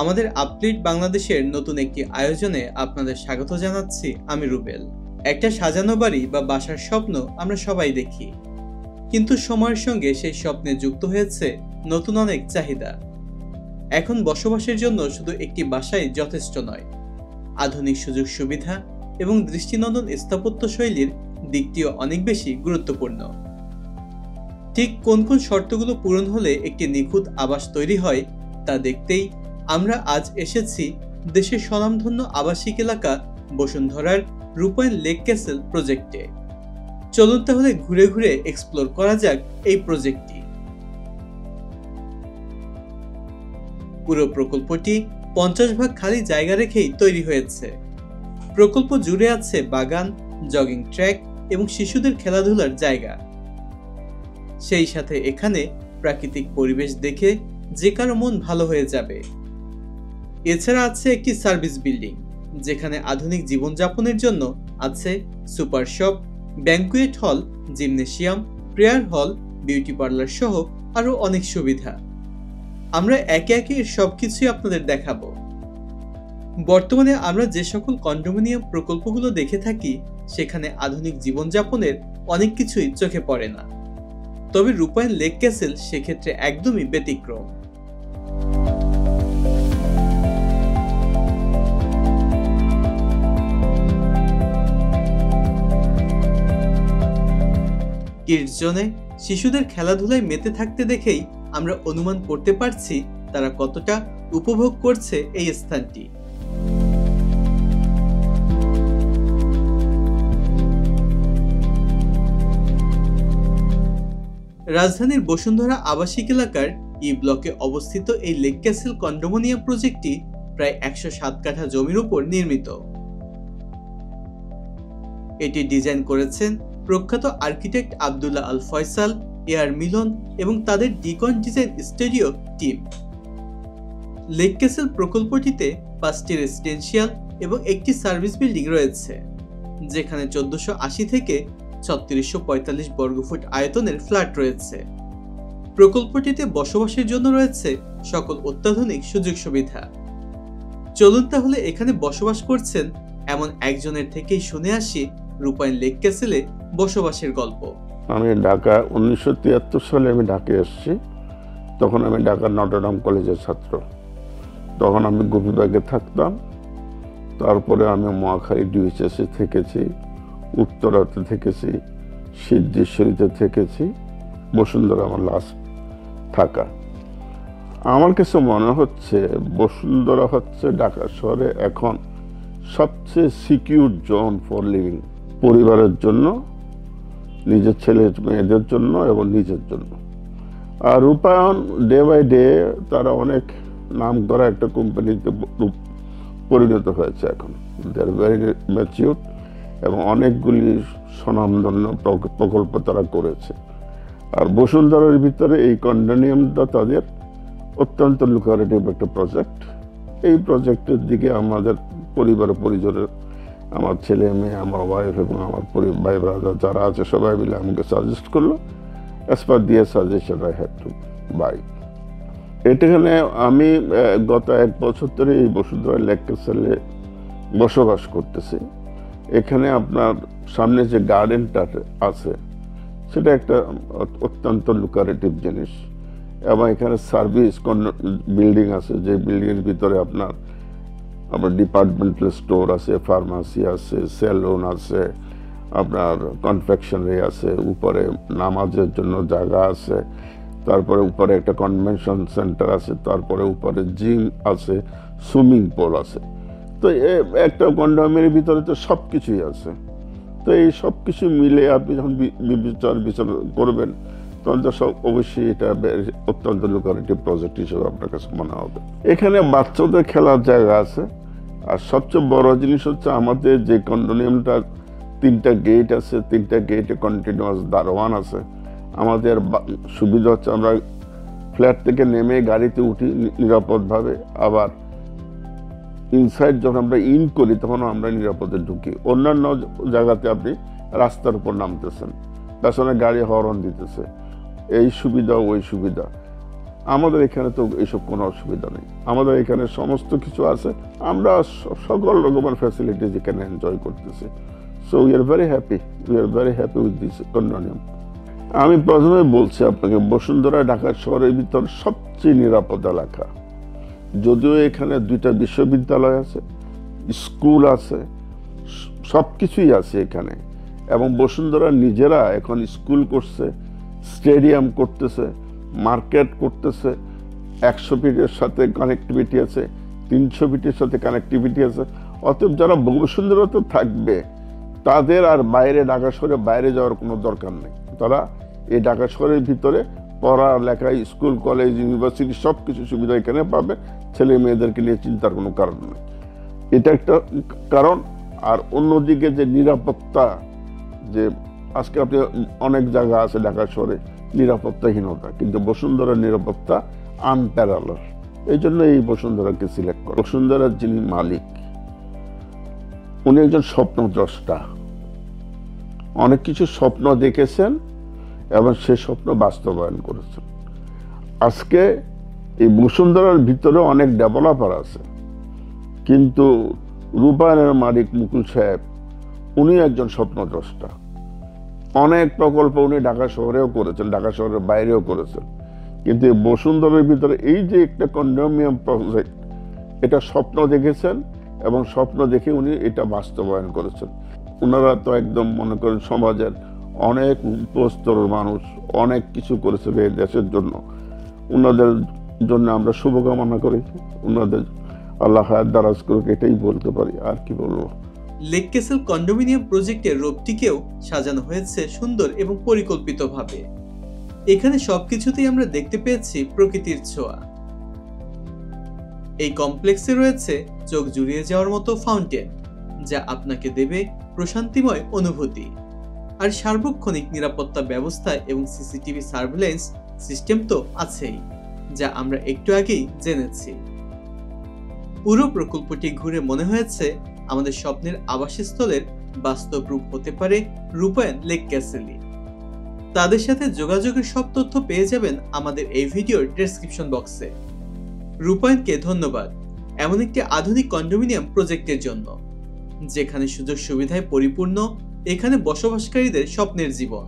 আমাদের আপডেট বাংলাদেশের নতুন একটি আয়োজনে আপনাদের স্বাগত জানাচ্ছি আমি রুবেল। একটা সাজানো বাড়ি বা বাসার স্বপ্ন আমরা সবাই দেখি, কিন্তু সময়ের সঙ্গে সেই স্বপ্নে যুক্ত হয়েছে নতুন অনেক চাহিদা। এখন বসবাসের জন্য শুধু একটি বাসাই যথেষ্ট নয়, আধুনিক সুযোগ সুবিধা এবং দৃষ্টিনন্দন স্থাপত্য শৈলীর দিকটিও অনেক বেশি গুরুত্বপূর্ণ। ঠিক কোন কোন শর্তগুলো পূরণ হলে একটি নিখুঁত আবাস তৈরি হয় তা দেখতেই আমরা আজ এসেছি দেশের স্বনামধন্য আবাসিক এলাকা বসুন্ধরার রূপায়ণ লেক ক্যাসেল প্রজেক্টে। চলুন তাহলে ঘুরে ঘুরে এক্সপ্লোর করা যাক এই প্রজেক্টটি। পুরো প্রকল্পটি 50 ভাগ খালি জায়গা রেখেই তৈরি হয়েছে। প্রকল্প জুড়ে আছে বাগান, জগিং ট্র্যাক এবং শিশুদের খেলাধুলার জায়গা। সেই সাথে এখানে প্রাকৃতিক পরিবেশ দেখে যে কারো মন ভালো হয়ে যাবে। এছাড়া আছে একটি সার্ভিস বিল্ডিং, যেখানে আধুনিক জীবনযাপনের জন্য আছে সুপার শপ, ব্যাংকুয়েট হল, জিমনেশিয়াম, প্রেয়ার হল, বিউটি পার্লার সহ আরো অনেক সুবিধা। আমরা একে একে এর সবকিছুই আপনাদের দেখাবো। বর্তমানে আমরা যে সকল কন্ডোমিনিয়াম প্রকল্পগুলো দেখে থাকি সেখানে আধুনিক জীবনযাপনের অনেক কিছুই চোখে পড়ে না, তবে রূপায়ণ লেক ক্যাসেল সেক্ষেত্রে একদমই ব্যতিক্রম। কিডস জোনে শিশুদের খেলাধুলায় মেতে থাকতে দেখেই আমরা অনুমান করতে পারছি তারা কতটা উপভোগ করছে এই স্থানটি। রাজধানীর বসুন্ধরা আবাসিক এলাকার ই ব্লকে অবস্থিত এই লেক ক্যাসেল কন্ডোমিনিয়াম প্রজেক্টটি প্রায় 107 কাঠা জমির উপর নির্মিত। এটি ডিজাইন করেছেন প্রখ্যাত আর্কিটেক্ট আব্দুল্লাহ আল ফয়সাল, এআর মিলন এবং তাদের ডিকন design studio team. Lake castle প্রকল্পটিতে 5টি রেসিডেন্সিয়াল এবং একটি সার্ভিস বিল্ডিং রয়েছে, যেখানে 1480 থেকে 3645 বর্গফুট আয়তনের ফ্ল্যাট রয়েছে। প্রকল্পটিতে বসবাসের জন্য রয়েছে সকল অত্যাধুনিক সুযোগ সুবিধা। চলুন তাহলে এখানে বসবাস করছেন এমন একজনের থেকেই শুনে আসি রূপায়ণ লেক ক্যাসেলে বসবাসের গল্প। আমি ঢাকা 1973 সালে আমি ঢাকায় এসেছি। তখন আমি ঢাকার নটরডেম কলেজের ছাত্র। তখন আমি গোপীবাগে থাকতাম। তারপরে আমি মহাখালী ডিউএইচএসে থেকেছি, উত্তরাতে থেকেছি, সিদ্ধেশ্বরীতে থেকেছি, বসুন্ধরা আমার লাস্ট থাকা। আমার কাছে মনে হচ্ছে বসুন্ধরা হচ্ছে ঢাকা শহরে এখন সবচেয়ে সিকিউর জোন ফর লিভিং, পরিবারের জন্য, নিজের ছেলে মেয়েদের জন্য এবং নিজের জন্য। আর রূপায়ণ ডে বাই ডে তারা অনেক নাম করা একটা কোম্পানিতে পরিণত হয়েছে। এখন দে আর ভেরি ম্যাচিউর এবং অনেকগুলি স্বনামধন্য প্রকল্প তারা করেছে। আর বসুন্ধরার ভিতরে এই কন্ডোমিনিয়ামটা তাদের অত্যন্ত লুক্রেটিভ একটা প্রজেক্ট। এই প্রজেক্টের দিকে আমাদের পরিবার পরিজনের, আমার ছেলে মেয়ে, আমার ওয়াইফ এবং আমার ভাই ব্রাদার যারা আছে সবাই মিলে আমাকে সাজেস্ট করলো। অ্যাজ পার দিয়ে suggestion I had to buy. এখানে আমি গত 1 বছর ধরে এই বসুন্ধরা লেক ক্যাসেলে বসবাস করতেছি। এখানে আপনার সামনে যে গার্ডেনটা আছে সেটা একটা অত্যন্ত লুক্রেটিভ জিনিস, এবং এখানে সার্ভিস বিল্ডিং আছে, যে বিল্ডিংয়ের ভিতরে আপনার ডিপার্টমেন্টাল স্টোর আছে, ফার্মাসি আছে, সেলুন আছে, আপনার কনফেকশনারি আছে, উপরে নামাজের জন্য জায়গা আছে, তারপরে উপরে একটা কনভেনশন সেন্টার আছে, তারপরে উপরে জিম আছে, সুইমিং পুল আছে। তো একটা কন্ডোমিনিয়ামের ভিতরে তো সব কিছুই আছে। তো এই সব কিছু মিলে আপনি যখন বিচার করবেন তখন তো সব অবশ্যই এটা অত্যন্ত লুক্রেটিভ প্রজেক্ট হিসেবে আপনার কাছে মনে হবে। এখানে বাচ্চাদের খেলার জায়গা আছে। আর সবচেয়ে বড় জিনিস হচ্ছে আমাদের যে কন্ডোমিনিয়ামটা 3টা গেট আছে, 3টা গেটে কন্টিনিউয়াস দারোয়ান আছে। আমাদের সুবিধা হচ্ছে আমরা ফ্ল্যাট থেকে নেমে গাড়িতে উঠি নিরাপদভাবে, আবার ইনসাইড যখন আমরা ইন করি তখন আমরা নিরাপদে ঢুকি। অন্যান্য জায়গাতে আপনি রাস্তার উপর নামতেছেন, পেছনে গাড়ি হর্ন দিতেছে, এই সুবিধা ওই সুবিধা। আমাদের এখানে তো এইসব কোনো অসুবিধা নেই, আমাদের এখানে সমস্ত কিছু আছে, আমরা সকল রকমের ফ্যাসিলিটিস এখানে এনজয় করতেছি। So we are very happy with this condominium. আমি প্রথমে বলছি আপনাকে, বসুন্ধরা ঢাকা শহরের ভিতর সবচেয়ে নিরাপদ এলাকা। যদিও এখানে 2টা বিশ্ববিদ্যালয় আছে, স্কুল আছে, সব কিছুই আছে এখানে, এবং বসুন্ধরা নিজেরা এখন স্কুল করছে, স্টেডিয়াম করতেছে, মার্কেট করতেছে, 100 ফিটের সাথে কানেক্টিভিটি আছে, 300 ফিটের সাথে কানেক্টিভিটি আছে। অতএব যারা বসুন্ধরাতে থাকবে তাদের আর বাইরে ঢাকা শহরে বাইরে যাওয়ার কোনো দরকার নেই। তারা এই ঢাকা শহরের ভিতরে পড়ালেখা, স্কুল, কলেজ, ইউনিভার্সিটি সব কিছু সুবিধা এখানে পাবে। ছেলে মেয়েদেরকে নিয়ে চিন্তার কোনো কারণ নেই, এটা একটা কারণ। আর অন্যদিকে যে নিরাপত্তা, যে আজকে আপনি অনেক জায়গা আছে ঢাকা শহরে নিরাপত্তাহীনতা, কিন্তু বসুন্ধরার নিরাপত্তা আনপ্যারালাল। এই জন্য এই বসুন্ধরাকে সিলেক্ট করে। বসুন্ধরার যিনি মালিক, উনি একজন স্বপ্নদ্রষ্টা, অনেক কিছু স্বপ্ন দেখেছেন এবং সে স্বপ্ন বাস্তবায়ন করেছেন। আজকে এই বসুন্ধরার ভিতরে অনেক ডেভেলপার আছে, কিন্তু রূপায়ণের মালিক মুকুল সাহেব, উনি একজন স্বপ্নদ্রষ্টা। অনেক প্রকল্প উনি ঢাকা শহরেও করেছেন, ঢাকা শহরের বাইরেও করেছেন, কিন্তু বসুন্ধরার ভিতরে এই যে একটা কন্ডোমিনিয়াম প্রজেক্ট, এটা স্বপ্ন দেখেছেন এবং স্বপ্ন দেখে উনি এটা বাস্তবায়ন করেছেন। ওনারা তো একদম মনে করেন সমাজের অনেক উপস্তরের মানুষ, অনেক কিছু করেছেন এই দেশের জন্য। ওনাদের জন্য আমরা শুভকামনা করি, ওনাদের আল্লাহ হায়াত দারাজ করুক, এটাই বলতে পারি, আর কি বলবো। লেক ক্যাসেল কন্ডোমিনিয়াম প্রজেক্টের রূপটিকেও সাজানো হয়েছে সুন্দর এবং পরিকল্পিতভাবে। এখানে সবকিছুতেই আমরা দেখতে পেয়েছি প্রকৃতির ছোঁয়া। এই কমপ্লেক্সে রয়েছে চোখ জুড়িয়ে যাওয়ার মতো ফাউন্টেন, যা আপনাকে দেবে প্রশান্তিময় অনুভূতি। আর সার্বক্ষণিক নিরাপত্তা ব্যবস্থা এবং সিসিটিভি সার্ভেলেন্স সিস্টেম তো আছেই, যা আমরা একটু আগেই জেনেছি। পুরো প্রকল্পটি ঘুরে মনে হয়েছে আমাদের স্বপ্নের আবাসস্থলের বাস্তব রূপ হতে পারে রূপায়ণ লেক ক্যাসেলই। তাদের সাথে যোগাযোগের সব তথ্য পেয়ে যাবেন আমাদের এই ভিডিওর ডেসক্রিপশন বক্সে। রূপায়ণকে ধন্যবাদ এমন একটি আধুনিক কন্ডোমিনিয়াম প্রজেক্টের জন্য, যেখানে সুযোগ সুবিধায় পরিপূর্ণ, এখানে বসবাসকারীদের স্বপ্নের জীবন।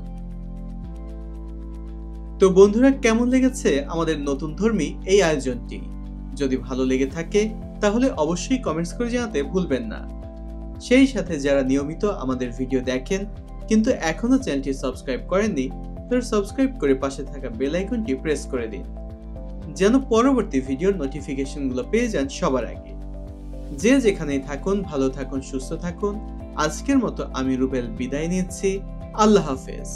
তো বন্ধুরা, কেমন লেগেছে আমাদের নতুন ধর্মী এই আয়োজনটি? যদি ভালো লেগে থাকে তাহলে অবশ্যই কমেন্টস করে জানাতে ভুলবেন না। সেই সাথে যারা নিয়মিত আমাদের ভিডিও দেখেন কিন্তু এখনো চ্যানেলটি সাবস্ক্রাইব করেননি, তারা সাবস্ক্রাইব করে পাশে থাকা বেল আইকনটি প্রেস করে দিন, যেন পরবর্তী ভিডিওর নোটিফিকেশনগুলো পেয়ে যান সবার আগে। যে যেখানেই থাকুন, ভালো থাকুন, সুস্থ থাকুন। আজকের মতো আমি রুবেল বিদায় নিচ্ছি। আল্লাহ হাফেজ।